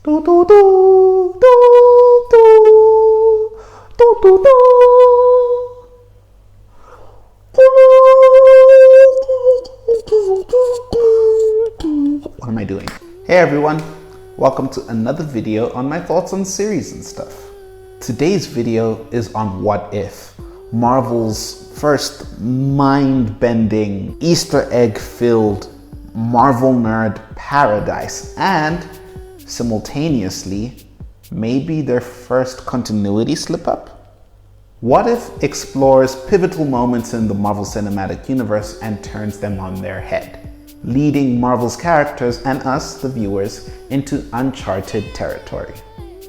Do do do do do do do do. What am I doing? Hey everyone, welcome to another video on my thoughts on series and stuff. Today's video is on What If, Marvel's first mind-bending, Easter egg-filled Marvel nerd paradise, and simultaneously, maybe their first continuity slip-up? What If explores pivotal moments in the Marvel Cinematic Universe and turns them on their head, leading Marvel's characters and us, the viewers, into uncharted territory.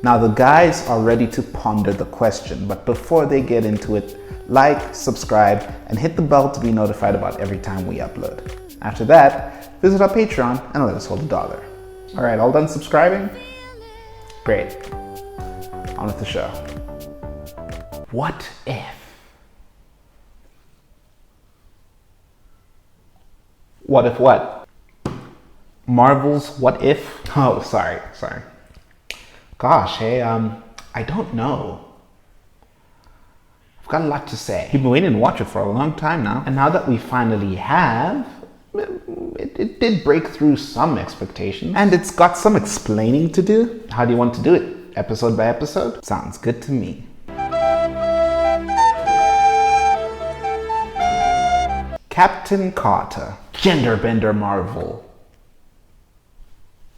Now the guys are ready to ponder the question, but before they get into it, like, subscribe, and hit the bell to be notified about every time we upload. After that, visit our Patreon and let us hold $1. All right, all done subscribing? Great. On with the show. What if? What if what? Marvel's What If? Oh, sorry. Gosh, hey, I don't know. I've got a lot to say. We've been waiting to watch it for a long time now. And now that we finally have, it did break through some expectations. And it's got some explaining to do. How do you want to do it? Episode by episode? Sounds good to me. Captain Carter. Genderbender Marvel.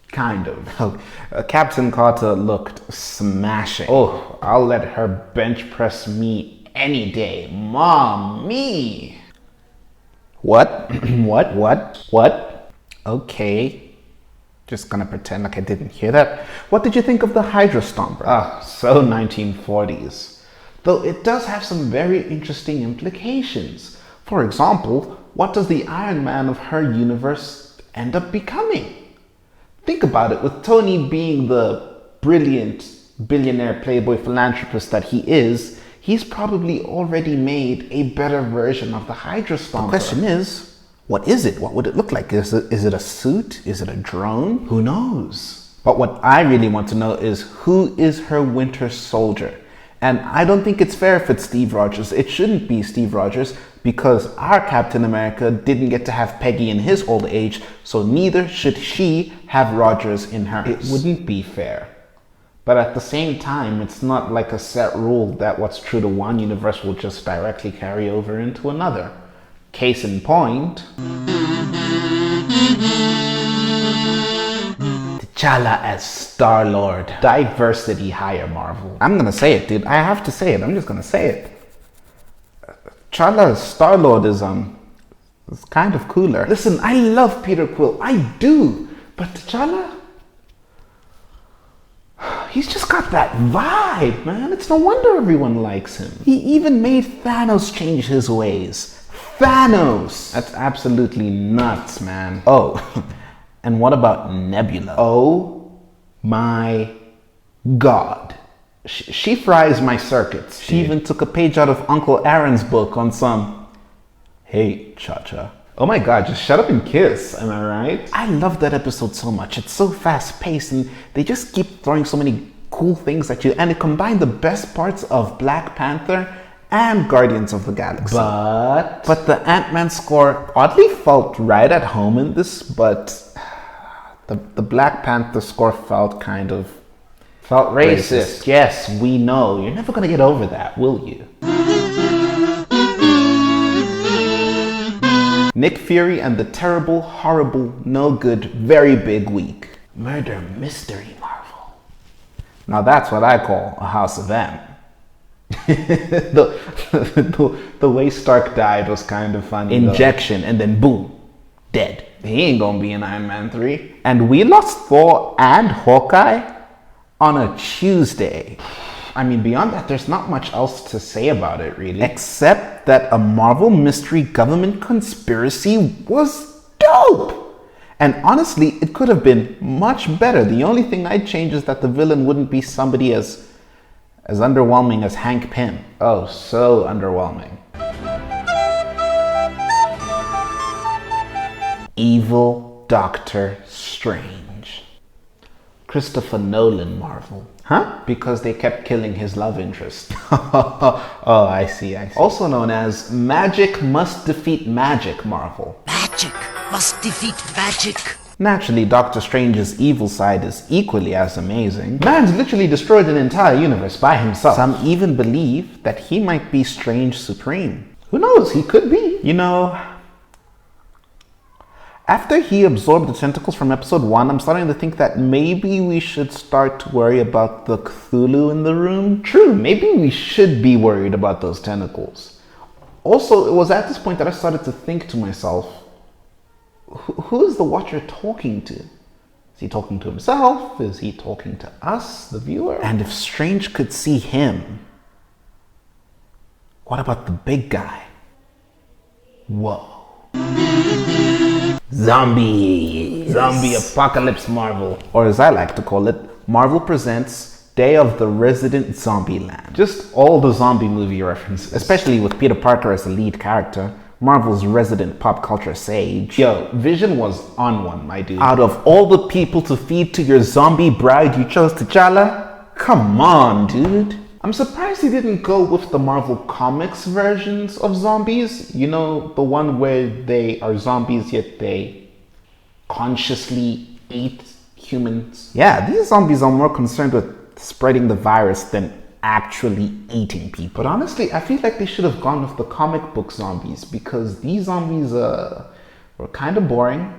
Kind of. Captain Carter looked smashing. Oh, I'll let her bench press me any day. Mommy. What? What? Okay. Just gonna pretend like I didn't hear that. What did you think of the Hydra Stomper? Ah, so 1940s. Though it does have some very interesting implications. For example, what does the Iron Man of her universe end up becoming? Think about it, with Tony being the brilliant billionaire playboy philanthropist that he is, he's probably already made a better version of the Hydra Stomper. The question is, what is it? What would it look like? Is it a suit? Is it a drone? Who knows? But what I really want to know is, who is her Winter Soldier? And I don't think it's fair if it's Steve Rogers. It shouldn't be Steve Rogers because our Captain America didn't get to have Peggy in his old age, so neither should she have Rogers in hers. It wouldn't be fair. But at the same time, it's not like a set rule that what's true to one universe will just directly carry over into another. Case in point, T'Challa as Star-Lord. Diversity higher, Marvel. I'm gonna say it, dude. I have to say it. I'm just gonna say it. T'Challa as Star-Lord is kind of cooler. Listen, I love Peter Quill. I do. But T'Challa? He's just got that vibe, man. It's no wonder everyone likes him. He even made Thanos change his ways. Thanos! That's absolutely nuts, man. Oh, and what about Nebula? Oh my God. She fries my circuits. She even took a page out of Uncle Aaron's book on some, hey, Cha-Cha. Oh my God, just shut up and kiss, am I right? I love that episode so much. It's so fast-paced and they just keep throwing so many cool things at you, and it combined the best parts of Black Panther and Guardians of the Galaxy. But the Ant-Man score oddly felt right at home in this, but the Black Panther score felt racist. Yes, we know. You're never gonna get over that, will you? Nick Fury and the terrible, horrible, no good, very big week. Murder Mystery Marvel. Now that's what I call a House of M. the way Stark died was kind of funny. Injection, and then boom, dead. He ain't gonna be in Iron Man 3. And we lost Thor and Hawkeye on a Tuesday. I mean, beyond that, there's not much else to say about it, really. Except that a Marvel mystery government conspiracy was dope! And honestly, it could have been much better. The only thing I'd change is that the villain wouldn't be somebody as underwhelming as Hank Pym. Oh, so underwhelming. Evil Doctor Strange. Christopher Nolan Marvel. Huh? Because they kept killing his love interest. Oh, I see. Also known as Magic Must Defeat Magic Marvel. Magic must defeat magic. Naturally, Doctor Strange's evil side is equally as amazing. Man's literally destroyed an entire universe by himself. Some even believe that he might be Strange Supreme. Who knows? He could be. You know, after he absorbed the tentacles from episode 1, I'm starting to think that maybe we should start to worry about the Cthulhu in the room. True, maybe we should be worried about those tentacles. Also, it was at this point that I started to think to myself, who is the Watcher talking to? Is he talking to himself? Is he talking to us, the viewer? And if Strange could see him, what about the big guy? Whoa. Zombie apocalypse Marvel. Or as I like to call it, Marvel presents Day of the Resident Zombie Land. Just all the zombie movie references, especially with Peter Parker as the lead character, Marvel's resident pop culture sage. Yo, Vision was on one, my dude. Out of all the people to feed to your zombie bride, you chose T'Challa? Come on, dude. I'm surprised he didn't go with the Marvel Comics versions of zombies. You know, the one where they are zombies yet they consciously eat humans. Yeah, these zombies are more concerned with spreading the virus than actually eating people. But honestly, I feel like they should have gone with the comic book zombies, because these zombies were kind of boring,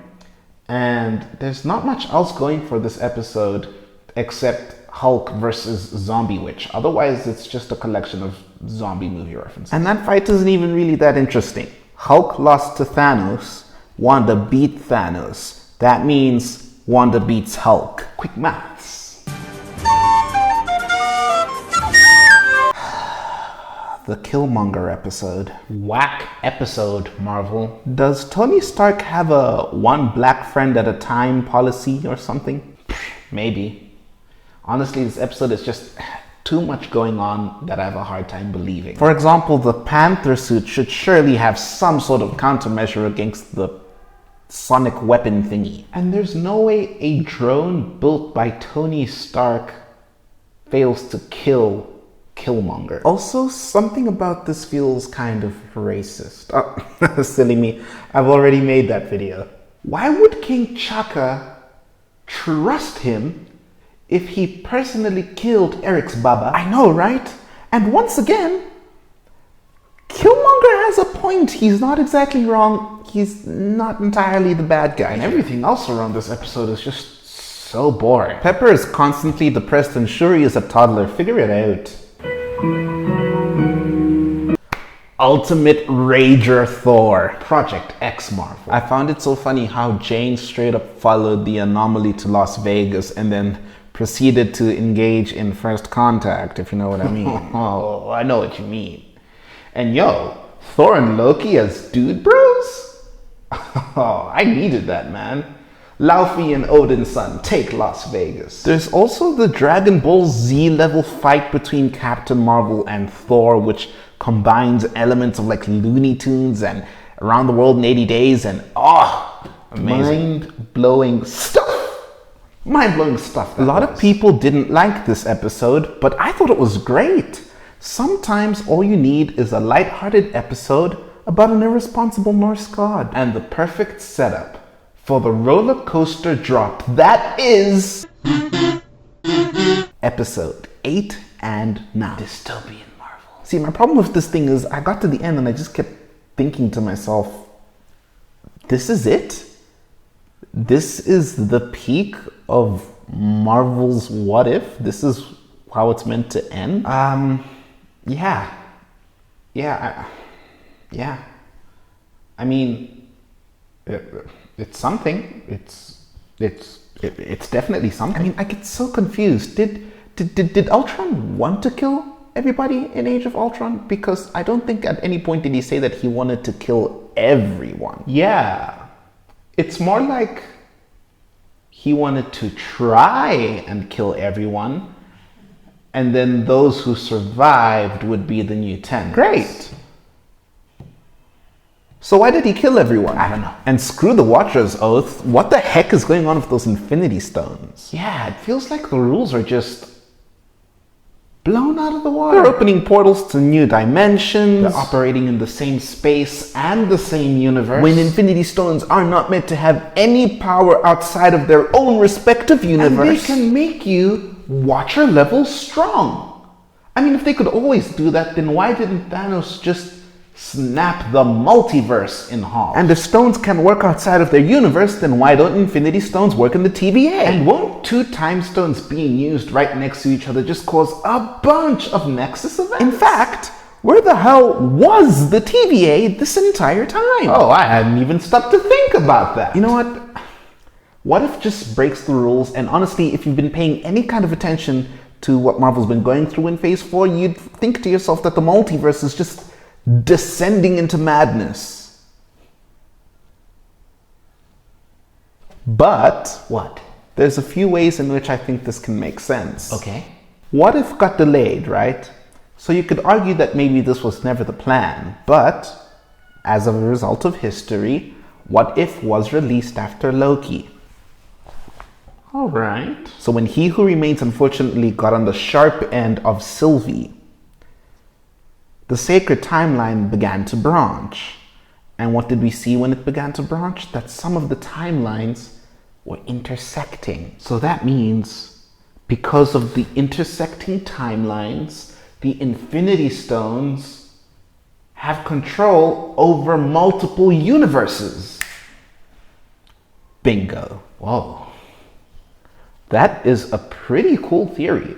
and there's not much else going for this episode except Hulk versus Zombie Witch. Otherwise, it's just a collection of zombie movie references. And that fight isn't even really that interesting. Hulk lost to Thanos, Wanda beat Thanos. That means Wanda beats Hulk. Quick maths. The Killmonger episode. Whack episode, Marvel. Does Tony Stark have a one black friend at a time policy or something? Maybe. Honestly, this episode is just too much going on that I have a hard time believing. For example, the Panther suit should surely have some sort of countermeasure against the sonic weapon thingy. And there's no way a drone built by Tony Stark fails to kill Killmonger. Also, something about this feels kind of racist. Oh, silly me. I've already made that video. Why would King Chaka trust him if he personally killed Eric's Baba? I know, right? And once again, Killmonger has a point. He's not exactly wrong. He's not entirely the bad guy. And everything else around this episode is just so boring. Pepper is constantly depressed and Shuri is a toddler. Figure it out. Ultimate Rager Thor. Project X Marvel. I found it so funny how Jane straight up followed the anomaly to Las Vegas and then proceeded to engage in first contact, if you know what I mean. Oh, I know what you mean. And yo, Thor and Loki as dude bros? Oh, I needed that, man. Laufey and Odin's son take Las Vegas. There's also the Dragon Ball Z level fight between Captain Marvel and Thor, which combines elements of like Looney Tunes and Around the World in 80 Days and amazing. Mind-blowing stuff. Mind-blowing stuff. A lot of people didn't like this episode, but I thought it was great. Sometimes all you need is a lighthearted episode about an irresponsible Norse god and the perfect setup for the roller coaster drop that is episode 8 and 9. Dystopian Marvel. See, my problem with this thing is I got to the end and I just kept thinking to myself, this is it? This is the peak of Marvel's What If? This is how it's meant to end? Yeah. I mean, it's something. It's definitely something. I mean, I get so confused. Did Ultron want to kill everybody in Age of Ultron? Because I don't think at any point did he say that he wanted to kill everyone. Yeah. It's more like he wanted to try and kill everyone, and then those who survived would be the new 10. Great. So why did he kill everyone? I don't know. And screw the Watcher's Oath. What the heck is going on with those Infinity Stones? Yeah, it feels like the rules are just blown out of the water. They're opening portals to new dimensions. They're operating in the same space and the same universe. When Infinity Stones are not meant to have any power outside of their own respective universe. And they can make you Watcher level strong. I mean, if they could always do that, then why didn't Thanos just snap the multiverse in half? And if stones can work outside of their universe, then why don't Infinity Stones work in the TVA? And won't two time stones being used right next to each other just cause a bunch of Nexus events? In fact, where the hell was the TVA this entire time? Oh, I hadn't even stopped to think about that. You know what? What if just breaks the rules? And honestly, if you've been paying any kind of attention to what Marvel's been going through in Phase 4, you'd think to yourself that the multiverse is just descending into madness. But what? There's a few ways in which I think this can make sense. Okay. What If got delayed, right? So you could argue that maybe this was never the plan, but as a result of history, What If was released after Loki. All right. So when He Who Remains unfortunately got on the sharp end of Sylvie, the sacred timeline began to branch. And what did we see when it began to branch? That some of the timelines were intersecting. So that means because of the intersecting timelines, the Infinity Stones have control over multiple universes. Bingo. Whoa. That is a pretty cool theory.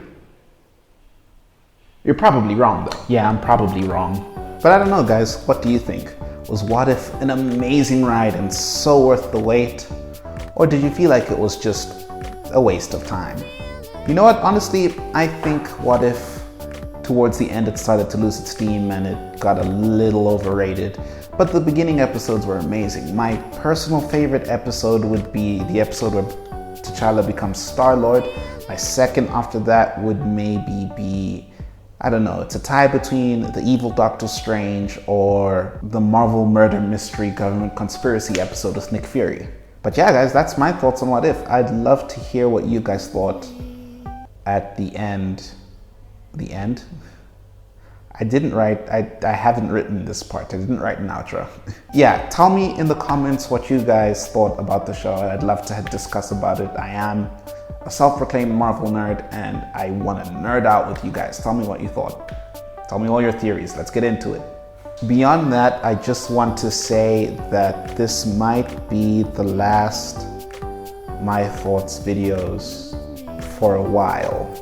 You're probably wrong though. Yeah, I'm probably wrong. But I don't know, guys. What do you think? Was What If an amazing ride and so worth the wait? Or did you feel like it was just a waste of time? You know what? Honestly, I think What If towards the end it started to lose its steam and it got a little overrated. But the beginning episodes were amazing. My personal favorite episode would be the episode where T'Challa becomes Star-Lord. My second after that would maybe be, I don't know, it's a tie between the evil Doctor Strange or the Marvel Murder Mystery Government Conspiracy episode with Nick Fury. But yeah, guys, that's my thoughts on What If. I'd love to hear what you guys thought at the end. The end? I haven't written this part. I didn't write an outro. Yeah, tell me in the comments what you guys thought about the show. I'd love to discuss about it. I am a self-proclaimed Marvel nerd and I want to nerd out with you guys. Tell me what you thought. Tell me all your theories. Let's get into it. Beyond that, I just want to say that this might be the last My Thoughts videos for a while.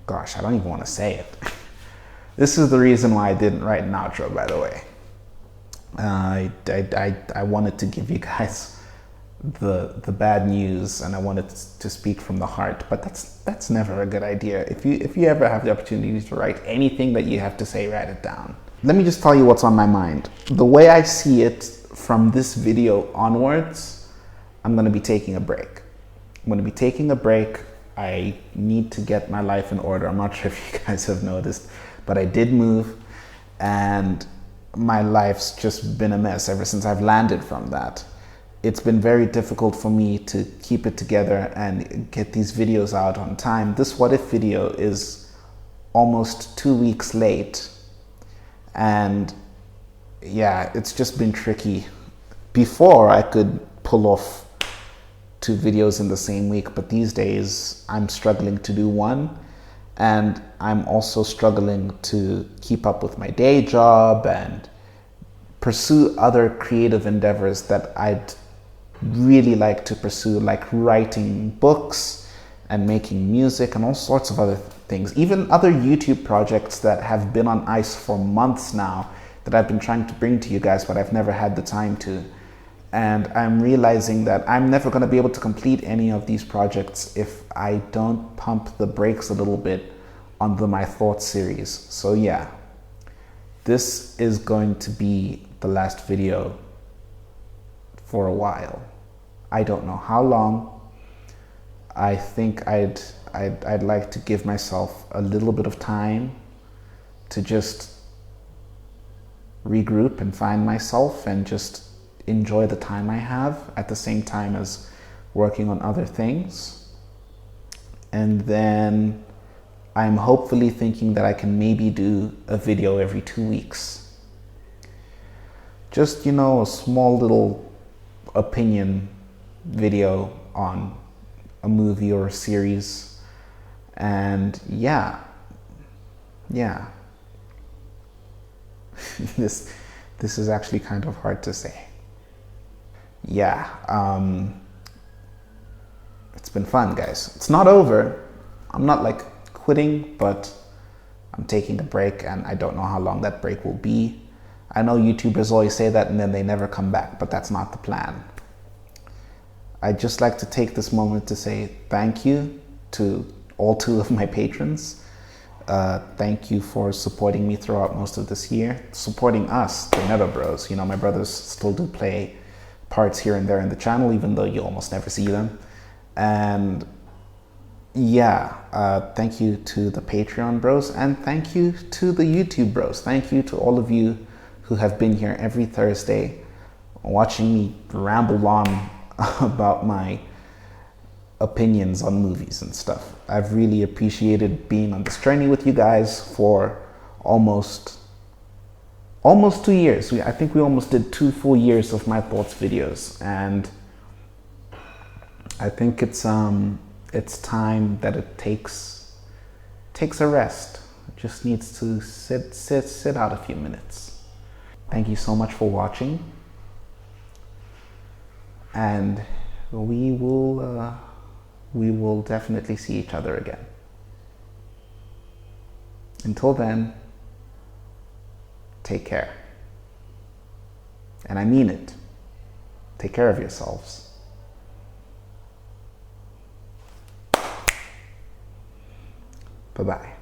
Gosh, I don't even want to say it. This is the reason why I didn't write an outro, by the way. I wanted to give you guys the bad news and I wanted to speak from the heart, but that's never a good idea. If you ever have the opportunity to write anything that you have to say, write it down. Let me just tell you what's on my mind. The way I see it from this video onwards, I'm going to be taking a break. I'm going to be taking a break. I need to get my life in order. I'm not sure if you guys have noticed, but I did move and my life's just been a mess ever since I've landed from that. It's been very difficult for me to keep it together and get these videos out on time. This What If video is almost 2 weeks late. And yeah, it's just been tricky. Before I could pull off 2 videos in the same week, but these days I'm struggling to do one. And I'm also struggling to keep up with my day job and pursue other creative endeavors that I'd really like to pursue, like writing books and making music and all sorts of other things. Even other YouTube projects that have been on ice for months now that I've been trying to bring to you guys, but I've never had the time to. And I'm realizing that I'm never going to be able to complete any of these projects if I don't pump the brakes a little bit on the My Thoughts series. So yeah, this is going to be the last video for a while. I don't know how long. I think I'd like to give myself a little bit of time to just regroup and find myself and just enjoy the time I have at the same time as working on other things. And then I'm hopefully thinking that I can maybe do a video every 2 weeks. Just, a small little opinion video on a movie or a series. And yeah. This is actually kind of hard to say. Yeah, it's been fun, guys. It's not over. I'm not like quitting, but I'm taking a break and I don't know how long that break will be. I know YouTubers always say that and then they never come back, but that's not the plan. I'd just like to take this moment to say thank you to all 2 of my patrons. Thank you for supporting me throughout most of this year, supporting us, the Neto Bros. My brothers still do play parts here and there in the channel, even though you almost never see them. And yeah, thank you to the Patreon bros, and thank you to the YouTube bros. Thank you to all of you who have been here every Thursday watching me ramble on about my opinions on movies and stuff. I've really appreciated being on this journey with you guys for almost 2 years. I think we almost did 2 full years of My Thoughts videos, and I think it's time that it takes a rest. It just needs to sit out a few minutes. Thank you so much for watching, and we will definitely see each other again. Until then, take care. And I mean it. Take care of yourselves. Bye-bye.